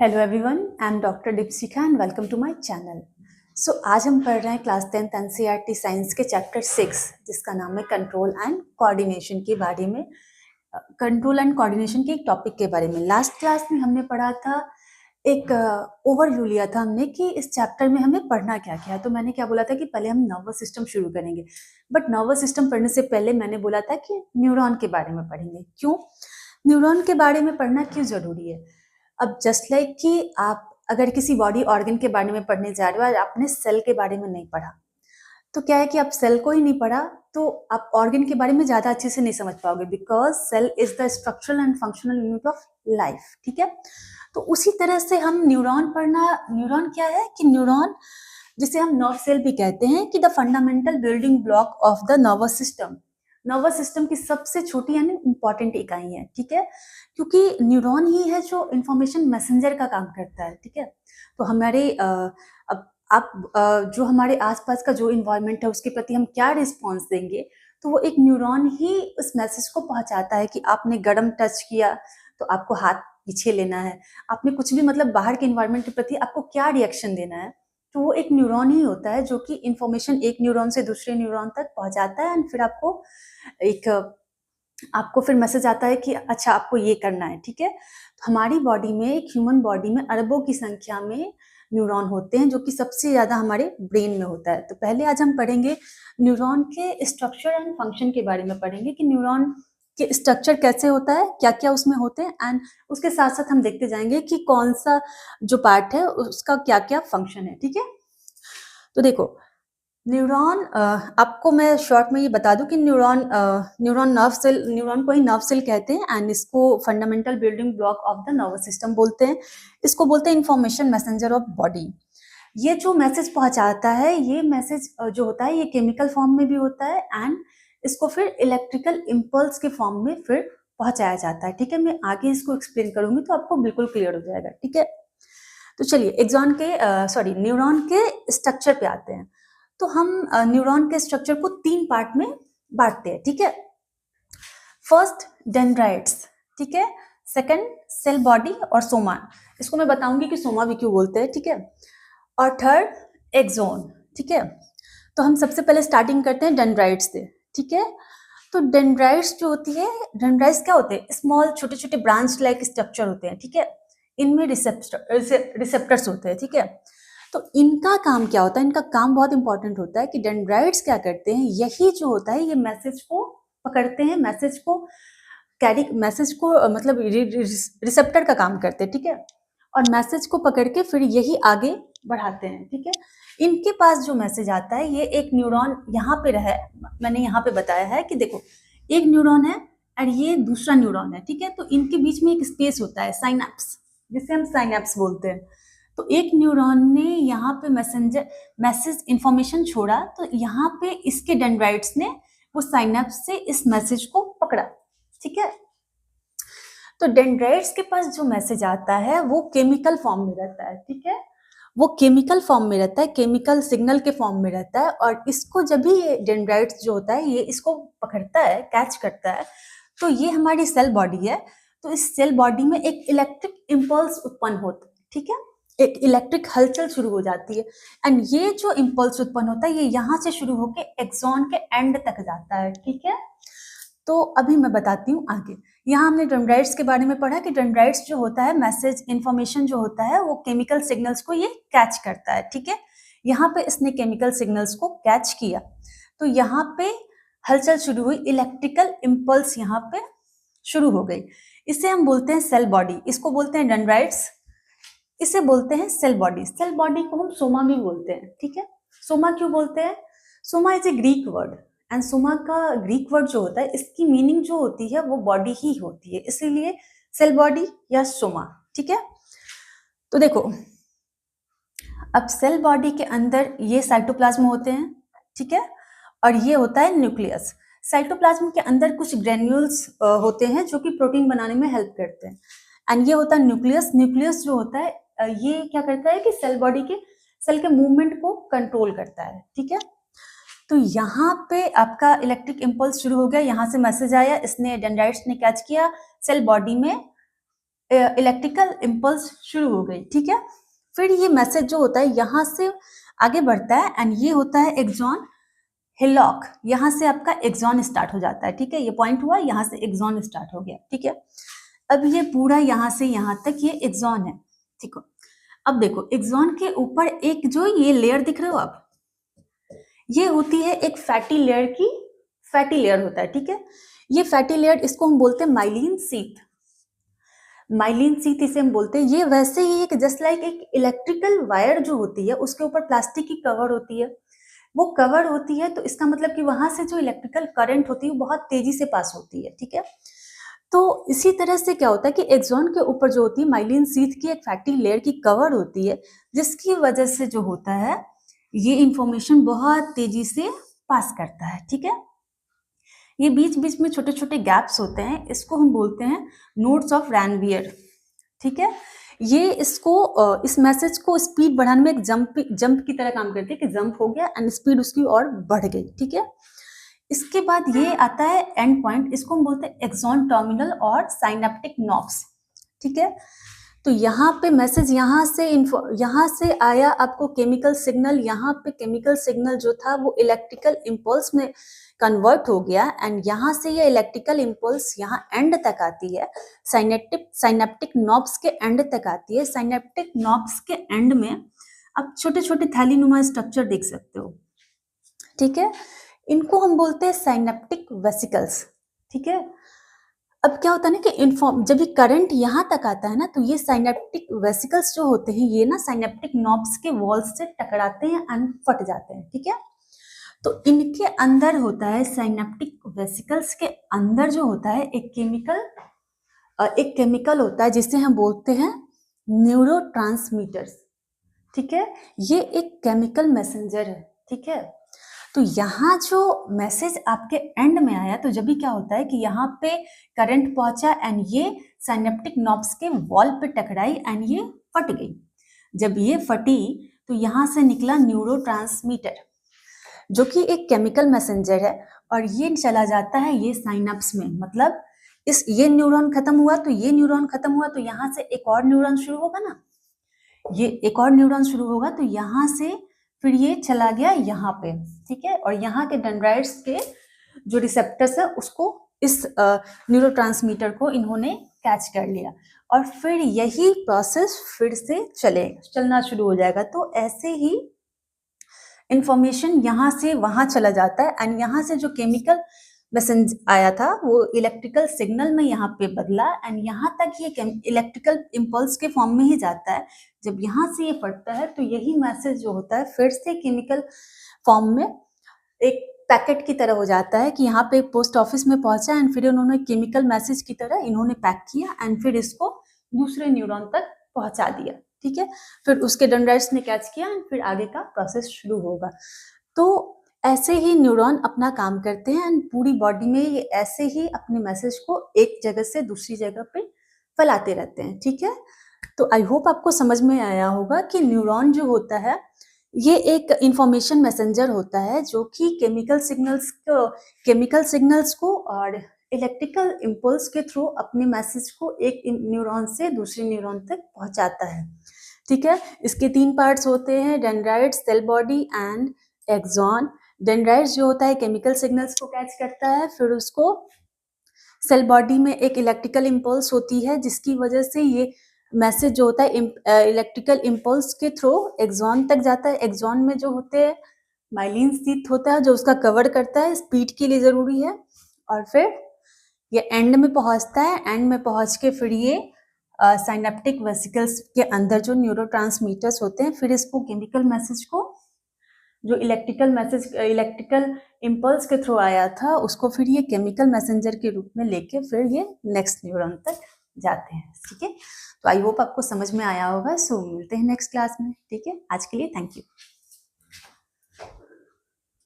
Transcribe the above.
Hello everyone, I am doctor Deepshikha and welcome to my channel. So आज हम पढ़ रहे हैं क्लास 10th एनसीईआरटी साइंस के चैप्टर 6 जिसका नाम है कंट्रोल एंड कोऑर्डिनेशन के बारे में। कंट्रोल एंड कोऑर्डिनेशन के एक टॉपिक के बारे में लास्ट क्लास में हमने पढ़ा था। एक ओवरव्यू लिया था हमने कि इस चैप्टर में हमें पढ़ना क्या क्या है। तो मैंने क्या बोला था कि पहले हम नर्वस सिस्टम शुरू करेंगे, बट नर्वस सिस्टम पढ़ने से पहले मैंने बोला था कि न्यूरॉन के बारे में पढ़ेंगे। क्यों न्यूरॉन के बारे में पढ़ना क्यों जरूरी है? अब जस्ट लाइक कि आप अगर किसी बॉडी ऑर्गन के बारे में पढ़ने जा रहे हो और आपने सेल के बारे में नहीं पढ़ा, तो क्या है कि आप सेल को ही नहीं पढ़ा तो आप ऑर्गन के बारे में ज्यादा अच्छे से नहीं समझ पाओगे, because cell is the structural and functional unit of life. ठीक है, तो उसी तरह से हम न्यूरॉन पढ़ना। न्यूरॉन क्या है कि न्यूरॉन, जिसे हम नर्व सेल भी कहते हैं, कि the fundamental building block of the nervous system. Nervous system की सबसे छोटी यानी इंपॉर्टेंट इकाई है। ठीक है, क्योंकि न्यूरॉन ही है जो इंफॉर्मेशन मैसेंजर का काम करता है। ठीक है, तो हमारे अब आप जो हमारे आसपास का जो इन्वायरमेंट है उसके प्रति हम क्या रिस्पॉन्स देंगे, तो वो एक न्यूरॉन ही उस मैसेज को पहुंचाता है कि आपने गर्म टच किया तो आपको हाथ पीछे लेना है, आपने कुछ भी मतलब बाहर के इन्वायरमेंट के प्रति आपको क्या रिएक्शन देना है। तो वो एक न्यूरॉन ही होता है जो कि इंफॉर्मेशन एक न्यूरॉन से दूसरे न्यूरॉन तक पहुंचाता है, एंड फिर आपको फिर मैसेज आता है कि अच्छा आपको ये करना है। ठीक है, तो हमारी बॉडी में, एक ह्यूमन बॉडी में अरबों की संख्या में न्यूरॉन होते हैं, जो कि सबसे ज्यादा हमारे ब्रेन में होता है। तो पहले आज हम पढ़ेंगे न्यूरॉन के स्ट्रक्चर एंड फंक्शन के बारे में पढ़ेंगे कि न्यूरॉन के स्ट्रक्चर कैसे होता है, क्या क्या उसमें होते हैं, एंड उसके साथ साथ हम देखते जाएंगे कि कौन सा जो पार्ट है उसका क्या क्या फंक्शन है। ठीक है, तो देखो न्यूरॉन, आपको मैं शॉर्ट में ये बता दूं कि न्यूरॉन को ही नर्व सेल कहते हैं, एंड इसको fundamental building block of the nervous system बोलते हैं। इसको बोलते हैं इंफॉर्मेशन मैसेंजर ऑफ बॉडी। ये जो मैसेज पहुंचाता है, ये मैसेज जो होता है ये केमिकल फॉर्म में भी होता है, एंड इसको फिर इलेक्ट्रिकल इम्पल्स के फॉर्म में फिर पहुंचाया जाता है। ठीक है, मैं आगे इसको एक्सप्लेन करूंगी तो आपको बिल्कुल क्लियर हो जाएगा। ठीक है, तो चलिए न्यूरॉन के स्ट्रक्चर पे आते हैं। तो हम न्यूरॉन के स्ट्रक्चर को 3 पार्ट में बांटते हैं। ठीक है, फर्स्ट डेंड्राइट्स, ठीक है, सेकंड सेल बॉडी और सोमा। इसको मैं बताऊंगी कि सोमा भी क्यों बोलते हैं। ठीक है, और थर्ड एक्सोन। ठीक है, तो हम सबसे पहले स्टार्टिंग करते हैं डेंड्राइट्स से। ठीक है, तो डेंड्राइट्स जो होती है, डेंड्राइट्स क्या होते हैं? स्मॉल छोटे छोटे ब्रांच लाइक स्ट्रक्चर होते हैं। ठीक है, इनमें रिसेप्टर्स होते हैं। ठीक है, तो इनका काम क्या होता है? इनका काम बहुत इंपॉर्टेंट होता है कि डेंड्राइट्स क्या करते हैं, यही जो होता है ये मैसेज को पकड़ते हैं, मैसेज को मतलब रिसेप्टर का काम करते हैं। ठीक है, और मैसेज को पकड़ के फिर यही आगे बढ़ाते हैं। ठीक है, इनके पास जो मैसेज आता है, ये एक न्यूरॉन यहाँ पे रहा है, मैंने यहाँ पे बताया है कि देखो एक न्यूरॉन है और ये दूसरा न्यूरॉन है। ठीक है, तो इनके बीच में एक स्पेस होता है, साइनैप्स, जिसे हम साइनैप्स बोलते हैं। तो एक न्यूरॉन ने यहाँ पे मैसेज इंफॉर्मेशन छोड़ा, तो यहाँ पे इसके डेंड्राइट्स ने वो साइनैप्स से इस मैसेज को पकड़ा। ठीक है, तो डेंड्राइट्स के पास जो मैसेज आता है वो केमिकल फॉर्म में रहता है। ठीक है, वो केमिकल फॉर्म में रहता है, केमिकल सिग्नल के फॉर्म में रहता है, और इसको जब भी ये डेंड्राइट्स जो होता है ये इसको पकड़ता है, कैच करता है, तो ये हमारी सेल बॉडी है। तो इस सेल बॉडी में एक इलेक्ट्रिक इम्पल्स उत्पन्न होता है। ठीक है, एक इलेक्ट्रिक हलचल शुरू हो जाती है, एंड ये जो इम्पल्स उत्पन्न होता है ये यहाँ से शुरू होकर एक्सॉन के एंड तक जाता है। ठीक है, तो अभी मैं बताती हूँ आगे। यहाँ हमने डेंड्राइट्स के बारे में पढ़ा कि डेंड्राइट्स जो होता है, मैसेज इंफॉर्मेशन जो होता है, वो केमिकल सिग्नल्स को ये कैच करता है। ठीक है, यहाँ पे इसने केमिकल सिग्नल्स को कैच किया, तो यहाँ पे हलचल शुरू हुई, इलेक्ट्रिकल इम्पल्स यहाँ पे शुरू हो गई। इसे हम बोलते हैं सेल बॉडी, इसको बोलते हैं डेंड्राइट्स, इसे बोलते हैं सेल बॉडी। सेल बॉडी को हम सोमा भी बोलते हैं। ठीक है, सोमा क्यों बोलते हैं? Soma is a Greek word, and Soma का ग्रीक वर्ड जो होता है, इसकी मीनिंग जो होती है वो बॉडी ही होती है, इसीलिए सेल बॉडी या सोमा। ठीक है, तो देखो अब सेल बॉडी के अंदर ये साइटोप्लाज्म होते हैं। ठीक है, और ये होता है न्यूक्लियस। साइटोप्लाज्म के अंदर कुछ ग्रेन्यूल्स होते हैं जो कि प्रोटीन बनाने में हेल्प करते हैं, एंड ये होता है न्यूक्लियस। न्यूक्लियस जो होता है ये क्या करता है कि सेल के मूवमेंट को कंट्रोल करता है। ठीक है, तो यहाँ पे आपका इलेक्ट्रिक इम्पल्स शुरू हो गया, यहाँ से मैसेज आया, इसने डेंड्राइट्स ने कैच किया, सेल बॉडी में इलेक्ट्रिकल इम्पल्स शुरू हो गई, ठीक है। फिर ये मैसेज जो होता है यहाँ से आगे बढ़ता है एंड ये होता है एक्सॉन हिलॉक, यहाँ से आपका एक्सॉन स्टार्ट हो जाता है, ठीक है। ये पॉइंट हुआ, यहाँ से एक्सॉन स्टार्ट हो गया, ठीक है। अब ये पूरा यहाँ से यहाँ तक ये एक्सॉन है, ठीक है। अब देखो एक्सॉन के ऊपर एक जो ये लेयर दिख रहे हो आप, ये होती है एक फैटी लेयर की, फैटी लेयर होता है, ठीक है। ये फैटी लेयर, इसको हम बोलते हैं माइलिन सीथ, माइलिन सीथ इसे हम बोलते हैं। ये वैसे ही एक जस्ट लाइक एक इलेक्ट्रिकल वायर जो होती है उसके ऊपर प्लास्टिक की कवर होती है, वो कवर होती है, तो इसका मतलब कि वहां से जो इलेक्ट्रिकल करंट होती है वो बहुत तेजी से पास होती है, ठीक है। तो इसी तरह से क्या होता है कि एक्सॉन के ऊपर जो होती है माइलिन सीथ की एक फैटी लेयर की कवर होती है, जिसकी वजह से जो होता है ये इंफॉर्मेशन बहुत तेजी से पास करता है, ठीक है। ये बीच बीच में छोटे छोटे गैप्स होते हैं, इसको हम बोलते हैं नोड्स ऑफ रैनवियर, ठीक है। ये इसको इस मैसेज को स्पीड बढ़ाने में एक जंप की तरह काम करती है कि जंप हो गया एंड स्पीड उसकी और बढ़ गई, ठीक है। इसके बाद ये आता है एंड पॉइंट, इसको हम बोलते हैं एक्सॉन टर्मिनल और साइनेप्टिक नॉब्स, ठीक है। तो यहाँ पे मैसेज यहाँ से आया आपको केमिकल सिग्नल, यहाँ पे केमिकल सिग्नल जो था वो इलेक्ट्रिकल इम्पल्स में कन्वर्ट हो गया एंड यहाँ से ये इलेक्ट्रिकल इम्पल्स यहाँ एंड तक आती है, साइनेप्टिक नॉब्स के एंड तक आती है। साइनेप्टिक नॉब्स के एंड में आप छोटे छोटे थैलीनुमा स्ट्रक्चर देख सकते हो, ठीक है। इनको हम बोलते हैं साइनेप्टिक वेसिकल्स, ठीक है। अब क्या होता है ना कि जब ये करंट यहाँ तक आता है ना, तो ये साइनेप्टिक वेसिकल्स जो होते हैं ये ना साइनेप्टिक नॉब्स के वॉल्स से टकराते हैं एंड फट जाते हैं, ठीक है। तो इनके अंदर होता है, साइनेप्टिक वेसिकल्स के अंदर जो होता है एक केमिकल होता है जिसे हम बोलते हैं न्यूरोट्रांसमीटर्स, ठीक है। ये एक केमिकल मैसेंजर है, ठीक है। तो यहाँ जो मैसेज आपके एंड में आया, तो जब भी क्या होता है कि यहाँ पे करंट पहुंचा एंड ये साइनेप्टिक नॉब्स के वॉल पे टकराई एंड ये फट गई। जब ये फटी तो यहाँ से निकला न्यूरोट्रांसमीटर जो कि एक केमिकल मैसेंजर है और ये चला जाता है ये साइनेप्स में, मतलब ये न्यूरॉन खत्म हुआ तो ये न्यूरॉन खत्म हुआ तो यहाँ से एक और न्यूरॉन शुरू होगा ना, ये एक और न्यूरॉन शुरू होगा तो यहाँ से फिर ये चला गया यहाँ पे, ठीक है। और यहाँ के डेंड्राइट्स के जो रिसेप्टर्स है उसको इस न्यूरोट्रांसमीटर को इन्होंने कैच कर लिया और फिर यही प्रोसेस फिर से चलना शुरू हो जाएगा। तो ऐसे ही इंफॉर्मेशन यहाँ से वहाँ चला जाता है एंड यहाँ से जो केमिकल मैसेज आया था वो इलेक्ट्रिकल सिग्नल में यहाँ पे बदला एंड यहाँ तक ये इलेक्ट्रिकल इम्पल्स के फॉर्म में ही जाता है। जब यहाँ से ये फटता है तो यही मैसेज जो होता है फिर से केमिकल फॉर्म में एक पैकेट की तरह हो जाता है कि यहाँ पे पोस्ट ऑफिस में पहुंचा एंड फिर उन्होंने केमिकल मैसेज की तरह इन्होंने पैक किया एंड फिर इसको दूसरे न्यूरॉन तक पहुंचा दिया, ठीक है। फिर उसके डेंड्राइट्स ने कैच किया एंड फिर आगे का प्रोसेस शुरू होगा। तो ऐसे ही न्यूरॉन अपना काम करते हैं एंड पूरी बॉडी में ये ऐसे ही अपने मैसेज को एक जगह से दूसरी जगह पे फैलाते रहते हैं, ठीक है। तो आई होप आपको समझ में आया होगा कि न्यूरॉन जो होता है ये एक इंफॉर्मेशन मैसेंजर होता है जो कि केमिकल सिग्नल्स को और इलेक्ट्रिकल इम्पल्स के थ्रू अपने मैसेज को एक न्यूरॉन से दूसरे न्यूरॉन तक पहुंचाता है, ठीक है। इसके 3 पार्ट्स होते हैं, dendrites, cell body and axon. Dendrites जो होता है केमिकल सिग्नल्स को कैच करता है, फिर उसको सेल बॉडी में एक इलेक्ट्रिकल इम्पल्स होती है जिसकी वजह से ये मैसेज जो होता है इलेक्ट्रिकल इम्पल्स के थ्रू एक्सॉन तक जाता है। एक्सॉन में जो होते हैं माइलिन शीथ होता है जो उसका कवर करता है, स्पीड के लिए जरूरी है, और फिर ये एंड में पहुंचता है। एंड में पहुंच के फिर ये साइनेप्टिक वेसिकल्स के अंदर जो न्यूरोट्रांसमीटर्स होते हैं फिर इसको केमिकल मैसेज को जो इलेक्ट्रिकल इम्पल्स के थ्रू आया था उसको फिर ये केमिकल मैसेंजर के रूप में लेके फिर ये नेक्स्ट न्यूरॉन तक जाते हैं, ठीक है। तो आई होप आपको समझ में आया होगा। सो मिलते हैं नेक्स्ट क्लास में, ठीक है। आज के लिए थैंक यू।